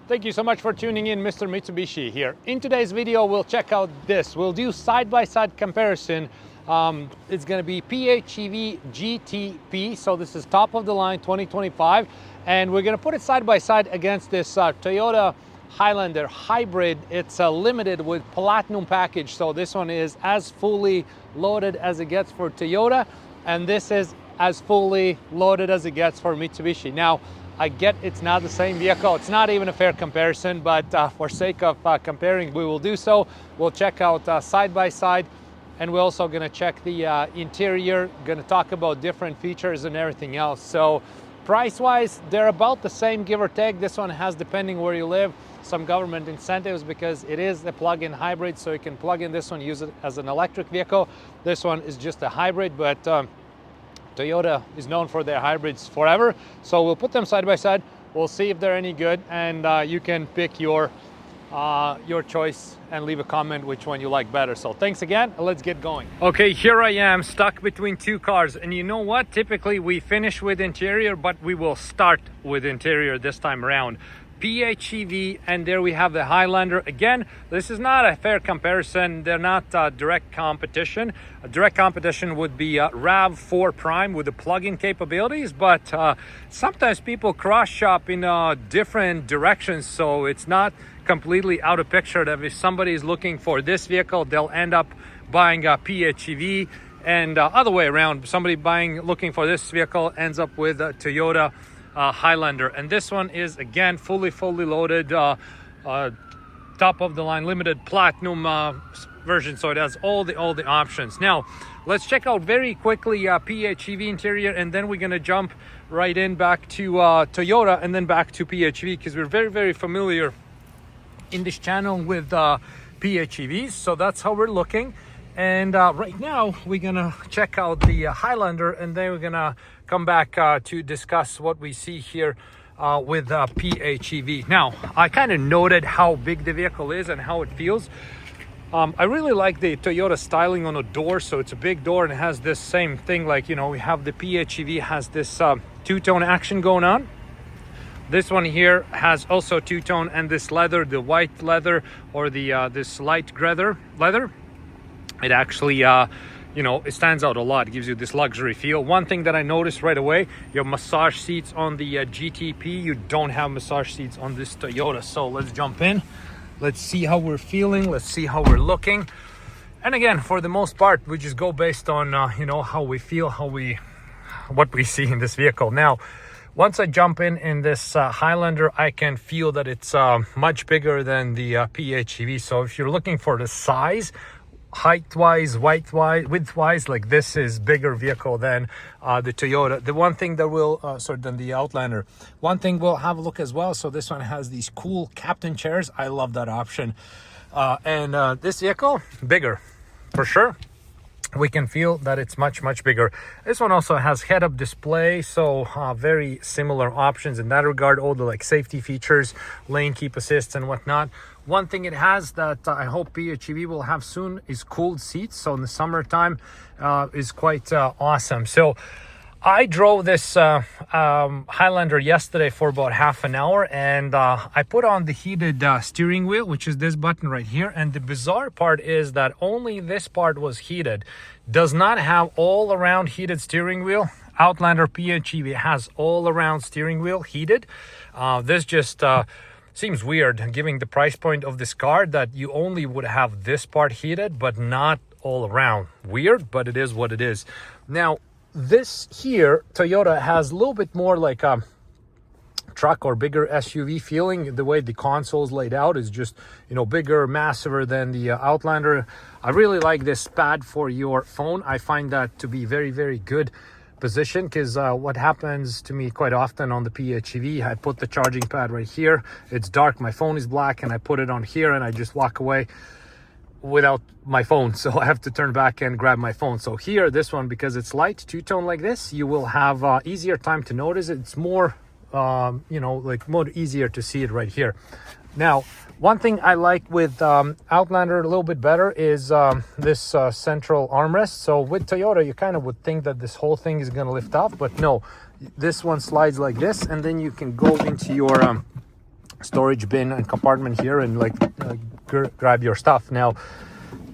Thank you so much for tuning in. Mr. Mitsubishi here. In today's video, we'll check out this. We'll do side-by-side comparison. It's going to be PHEV GT-P. So this is top of the line 2025. And we're going to put it side by side against this Toyota Highlander hybrid. It's limited with platinum package. So this one is as fully loaded as it gets for Toyota. And this is as fully loaded as it gets for Mitsubishi. Now, I get it's not the same vehicle. It's not even a fair comparison, but for sake of comparing, we will do so. We'll check out side by side, and we're also gonna check the interior, gonna talk about different features and everything else. So price-wise, they're about the same, give or take. This one has, depending where you live, some government incentives because it is a plug-in hybrid, so you can plug in this one, use it as an electric vehicle. This one is just a hybrid, but Toyota is known for their hybrids forever. So we'll put them side by side. We'll see if they're any good, and you can pick your choice and leave a comment which one you like better. So thanks again, and let's get going. Okay, here I am stuck between two cars, and you know what? Typically we finish with interior, but we will start with interior this time around. PHEV, and there we have the Highlander. Again, this is not a fair comparison. They're not direct competition. A direct competition would be RAV4 Prime with the plug-in capabilities, but sometimes people cross-shop in different directions, so it's not completely out of picture that if somebody is looking for this vehicle, they'll end up buying a PHEV, and other way around, somebody looking for this vehicle ends up with a Toyota Highlander. And this one is again fully loaded, top of the line limited platinum version, so it has all the options. Now let's check out very quickly PHEV interior, and then we're gonna jump right in back to Toyota and then back to PHEV, because we're very familiar in this channel with PHEVs, so that's how we're looking. And right now we're gonna check out the Highlander, and then we're gonna come back to discuss what we see here with PHEV. Now, I kind of noted how big the vehicle is and how it feels. I really like the Toyota styling on the door, so it's a big door and it has this same thing, like, you know, we have the PHEV has this two-tone action going on. This one here has also two-tone, and this leather, the white leather, or the this light leather, it actually you know, it stands out a lot. It gives you this luxury feel. One thing that I noticed right away, your massage seats on the GT-P, you don't have massage seats on this Toyota. So let's jump in. Let's see how we're feeling. Let's see how we're looking. And again, for the most part, we just go based on you know, how we feel, what we see in this vehicle. Now, once I jump in this Highlander, I can feel that it's much bigger than the PHEV. So if you're looking for the size, height-wise, width-wise, like, this is bigger vehicle than the Toyota. The one thing that will than the Outlander. One thing we'll have a look as well. So this one has these cool captain chairs. I love that option. And this vehicle, bigger for sure. We can feel that it's much bigger. This one also has head-up display, so very similar options in that regard. All the like safety features, lane keep assist and whatnot. One thing it has that I hope PHEV will have soon is cooled seats. So in the summertime is quite awesome. So I drove this Highlander yesterday for about half an hour, and I put on the heated steering wheel, which is this button right here. And the bizarre part is that only this part was heated. Does not have all around heated steering wheel. Outlander PHEV has all around steering wheel heated. This just seems weird, given the price point of this car, that you only would have this part heated but not all around. Weird, but it is what it is. Now, this here, Toyota has a little bit more like a truck or bigger SUV feeling. The way the console is laid out is just, you know, bigger, massiver than the Outlander. I really like this pad for your phone. I find that to be very good position, because what happens to me quite often on the PHEV, I put the charging pad right here. It's dark, my phone is black, and I put it on here and I just walk away without my phone, so I have to turn back and grab my phone. So here, this one, because it's light, two-tone like this, you will have easier time to notice it. It's more you know, like more easier to see it right here. Now, one thing I like with Outlander a little bit better is this central armrest. So with Toyota, you kind of would think that this whole thing is going to lift off, but no, this one slides like this, and then you can go into your storage bin and compartment here and like grab your stuff. Now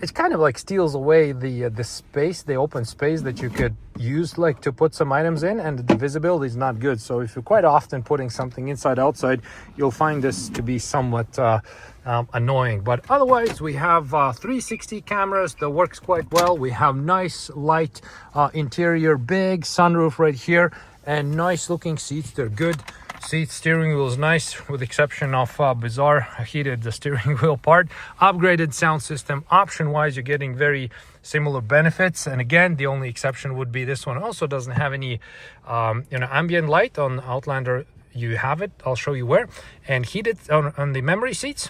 it kind of like steals away the space, the open space that you could use like to put some items in, and the visibility is not good. So if you're quite often putting something inside outside, you'll find this to be somewhat annoying. But otherwise, we have 360 cameras that works quite well. We have nice light interior, big sunroof right here, and nice looking seats. They're good seats. Steering wheel is nice, with the exception of bizarre heated steering wheel part. Upgraded sound system. Option wise, you're getting very similar benefits, and again, the only exception would be this one also doesn't have any ambient light. On Outlander you have it, I'll show you where. And heated on the memory seats.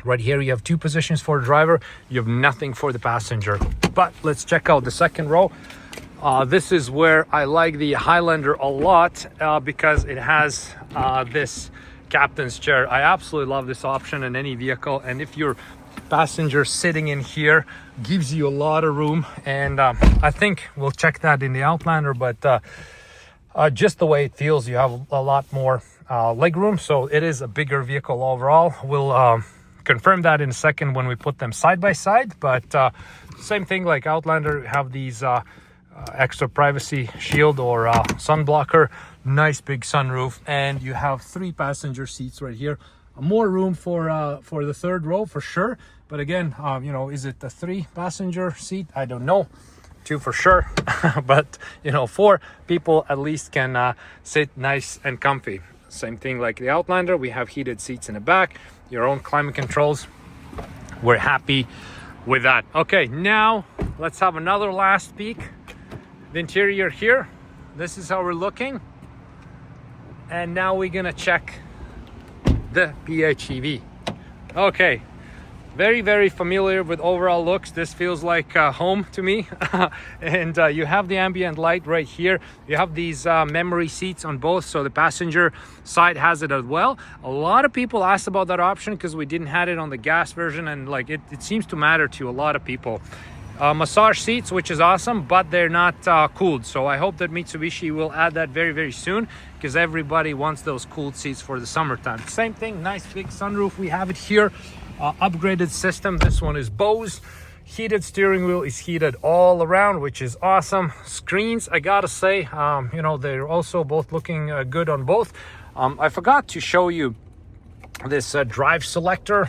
Right here you have 2 positions for the driver, you have nothing for the passenger. But let's check out the second row. This is where I like the Highlander a lot because it has this captain's chair. I absolutely love this option in any vehicle, and if your passenger sitting in here, gives you a lot of room. And I think we'll check that in the Outlander, but just the way it feels, you have a lot more leg room, so it is a bigger vehicle overall. We'll confirm that in a second when we put them side by side. But same thing like Outlander, have these extra privacy shield or sun blocker, nice big sunroof, and you have 3 passenger seats right here. More room for the third row for sure, but again, is it a 3 passenger seat? I don't know. 2 for sure. But 4 people at least can sit nice and comfy. Same thing like the Outlander, we have heated seats in the back, your own climate controls. We're happy with that. Okay, now let's have another last peek. The interior here, this is how we're looking. And now we're gonna check the PHEV. Okay, very, very familiar with overall looks. This feels like home to me. And you have the ambient light right here. You have these memory seats on both, so the passenger side has it as well. A lot of people asked about that option because we didn't have it on the gas version, and like it seems to matter to a lot of people. Massage seats, which is awesome, but they're not cooled, so I hope that Mitsubishi will add that very, very soon, because everybody wants those cooled seats for the summertime. Same thing, nice big sunroof, we have it here. Upgraded system, this one is Bose. Heated steering wheel is heated all around, which is awesome. Screens, I gotta say, they're also both looking good on both. I forgot to show you this drive selector.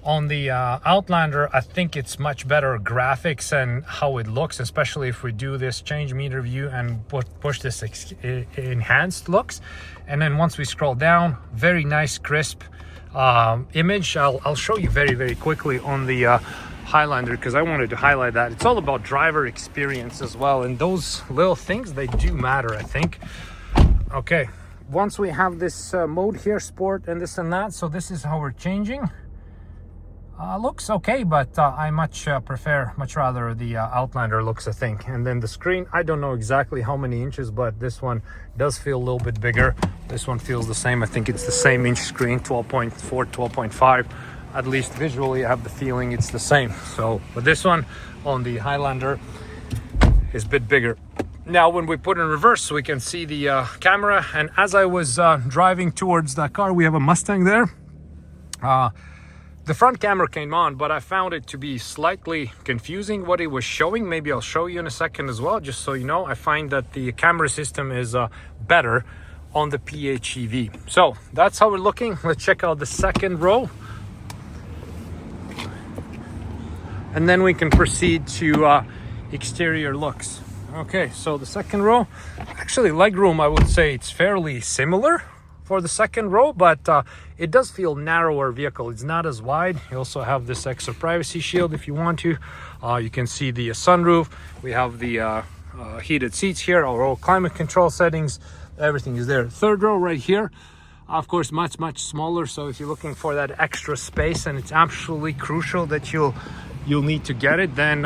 On the Outlander, I think it's much better graphics and how it looks, especially if we do this change meter view and push this enhanced looks. And then once we scroll down, very nice crisp image. I'll show you very, very quickly on the Highlander, because I wanted to highlight that. It's all about driver experience as well, and those little things, they do matter, I think. Okay, once we have this mode here, sport and this and that, so this is how we're changing. Looks okay, but I much rather the Outlander looks, I think. And then the screen, I don't know exactly how many inches, but this one does feel a little bit bigger. This one feels the same. I think it's the same inch screen, 12.4, 12.5. At least visually, I have the feeling it's the same. So, but this one on the Highlander is a bit bigger. Now, when we put in reverse, we can see the camera. And as I was driving towards that car, we have a Mustang there. The front camera came on, but I found it to be slightly confusing what it was showing. Maybe I'll show you in a second as well, just so you know. I find that the camera system is better on the PHEV. So that's how we're looking. Let's check out the second row. And then we can proceed to exterior looks. Okay, so the second row, actually legroom, I would say it's fairly similar for the second row, but it does feel narrower vehicle. It's not as wide. You also have this extra privacy shield if you want to. You can see the sunroof. We have the heated seats here, our own climate control settings. Everything is there. Third row right here, of course, much smaller. So if you're looking for that extra space, and it's absolutely crucial that you'll need to get it, then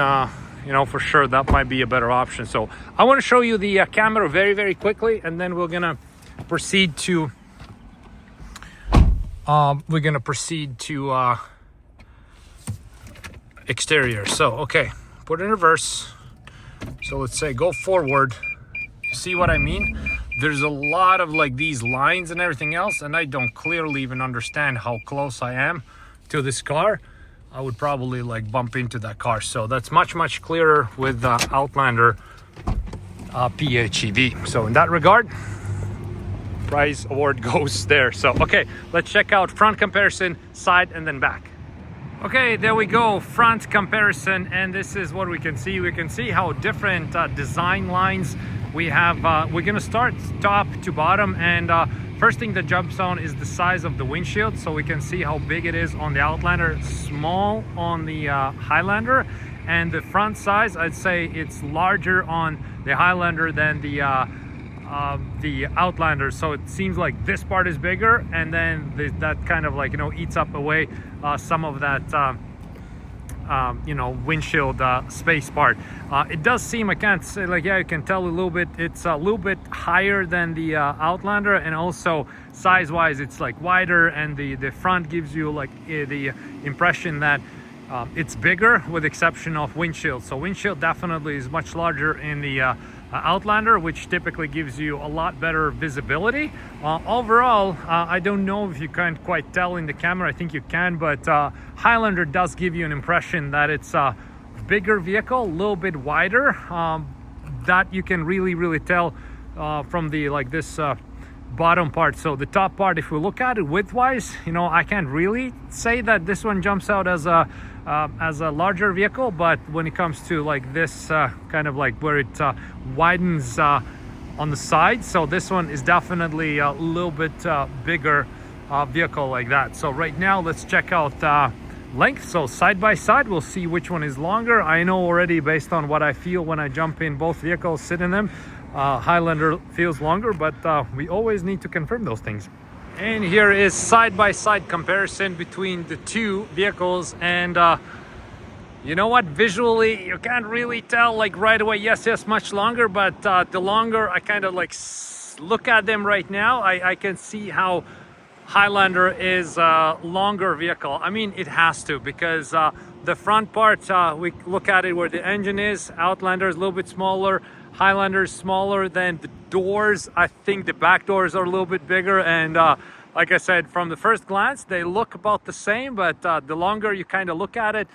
for sure that might be a better option. So I want to show you the camera very, very quickly, and then we're gonna proceed to exterior. So okay, put in reverse. So let's say go forward. You see what I mean? there's a lot of like these lines and everything else, and I don't clearly even understand how close I am to this car. I would probably like bump into that car. So that's much clearer with the Outlander PHEV. So in that regard, prize award goes there. So okay, let's check out front comparison, side and then back. Okay, there we go, front comparison, and this is what we can see. We can see how different design lines we have. We're gonna start top to bottom, and first thing that jumps on is the size of the windshield. So we can see how big it is on the Outlander, small on the Highlander, and the front size, I'd say it's larger on the Highlander than the Outlander. So it seems like this part is bigger, and then that kind of like, you know, eats up away some of that you know, windshield space part. It does seem, I can't say, like, yeah, you can tell a little bit, it's a little bit higher than the Outlander, and also size wise it's like wider, and the front gives you like the impression that it's bigger, with exception of windshield. So windshield definitely is much larger in the Outlander, which typically gives you a lot better visibility. Overall, I don't know if you can't quite tell in the camera, I think you can, but Highlander does give you an impression that it's a bigger vehicle, a little bit wider. That you can really tell from the like this bottom part. So the top part, if we look at it width-wise, you know, I can't really say that this one jumps out as a larger vehicle, but when it comes to like this kind of like where it widens on the side, so this one is definitely a little bit bigger vehicle like that. So right now let's check out length. So side by side, we'll see which one is longer. I know already based on what I feel when I jump in both vehicles, sit in them, Highlander feels longer, but we always need to confirm those things. And here is side-by-side comparison between the two vehicles, and you know what, visually you can't really tell like right away. Yes, much longer, but the longer I kind of like look at them right now, I can see how Highlander is a longer vehicle. I mean, it has to, because the front part, we look at it where the engine is, Outlander is a little bit smaller, Highlander is smaller. Than the doors, I think the back doors are a little bit bigger, and like I said, from the first glance they look about the same, but the longer you kind of look at it,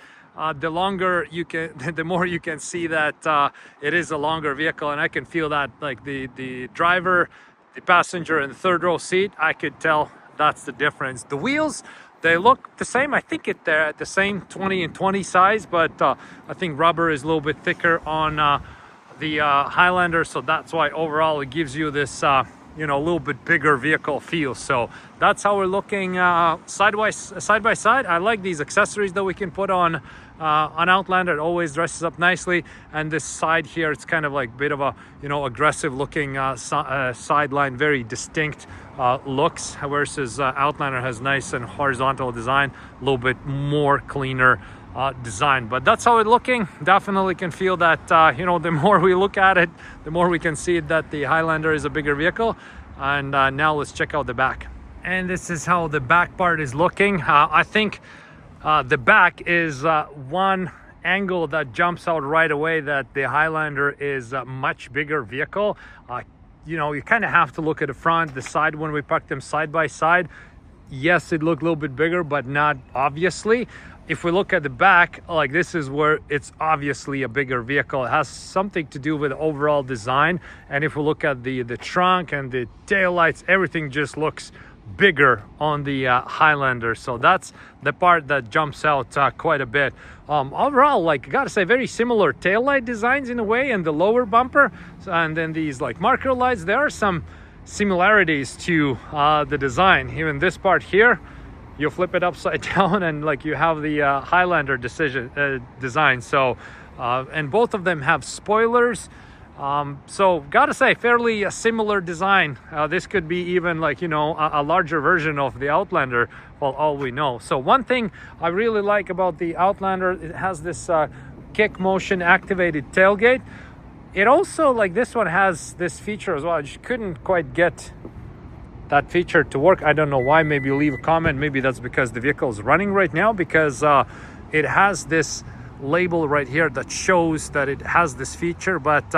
the longer you can the more you can see that it is a longer vehicle. And I can feel that, like the driver, the passenger in the third row seat, I could tell that's the difference. The wheels, they look the same. I think they're at the same 20 and 20 size, but I think rubber is a little bit thicker on the Highlander, so that's why overall it gives you this you know, a little bit bigger vehicle feel. So that's how we're looking side by side. I like these accessories that we can put on Outlander. It always dresses up nicely, and this side here, it's kind of like a bit of a, you know, aggressive looking sideline, very distinct looks, versus Outlander has nice and horizontal design, a little bit more cleaner design. But that's how it's looking. Definitely can feel that you know, the more we look at it, the more we can see that the Highlander is a bigger vehicle. And now let's check out the back. And this is how the back part is looking. I think the back is one angle that jumps out right away, that the Highlander is a much bigger vehicle. You know, you kind of have to look at the front, the side. When we park them side by side, yes, it looked a little bit bigger, but not obviously. If we look at the back, like this is where it's obviously a bigger vehicle. It has something to do with overall design. And if we look at the trunk and the taillights, everything just looks bigger on the Highlander. So that's the part that jumps out quite a bit. Overall, like, I gotta say, very similar taillight designs in a way, and the lower bumper, and then these like marker lights, there are some similarities to the design. Even this part here, you flip it upside down and like you have the Highlander design. So and both of them have spoilers. So gotta say, fairly similar design. This could be even like, you know, a larger version of the Outlander, for all we know. So one thing I really like about the Outlander, it has this kick motion activated tailgate. It also, like this one, has this feature as well. I just couldn't quite get that feature to work. I don't know why. Maybe leave a comment. Maybe that's because the vehicle is running right now, because it has this label right here that shows that it has this feature, but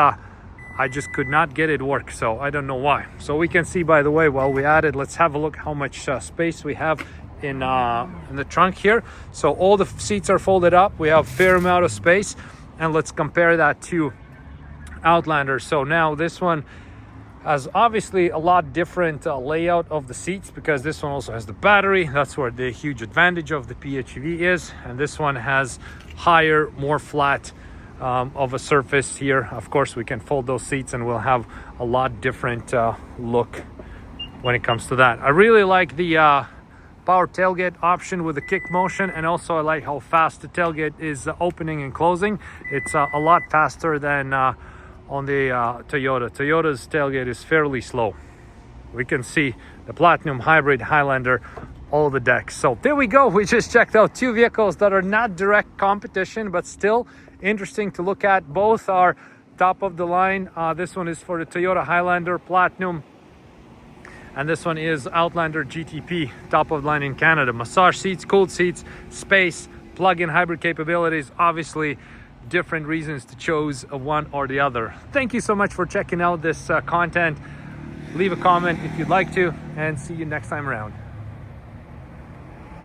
I just could not get it work, so I don't know why. So we can see, by the way, while we added, let's have a look how much space we have in the trunk here. So all the seats are folded up. We have a fair amount of space, and let's compare that to Outlander. So now this one has obviously a lot different layout of the seats, because this one also has the battery. That's where the huge advantage of the PHEV is. And this one has higher, more flat of a surface here. Of course, we can fold those seats and we'll have a lot different look when it comes to that. I really like the power tailgate option with the kick motion, and also I like how fast the tailgate is opening and closing. It's a lot faster than on the Toyota. Toyota's tailgate is fairly slow. We can see the Platinum Hybrid Highlander, all the decks. So there we go. We just checked out two vehicles that are not direct competition, but still interesting to look at. Both are top of the line. This one is for the Toyota Highlander Platinum, and this one is Outlander GT-P, top of the line in Canada. Massage seats, cooled seats, space, plug-in hybrid capabilities. Obviously, different reasons to choose one or the other. Thank you so much for checking out this content. Leave a comment if you'd like to, and see you next time around.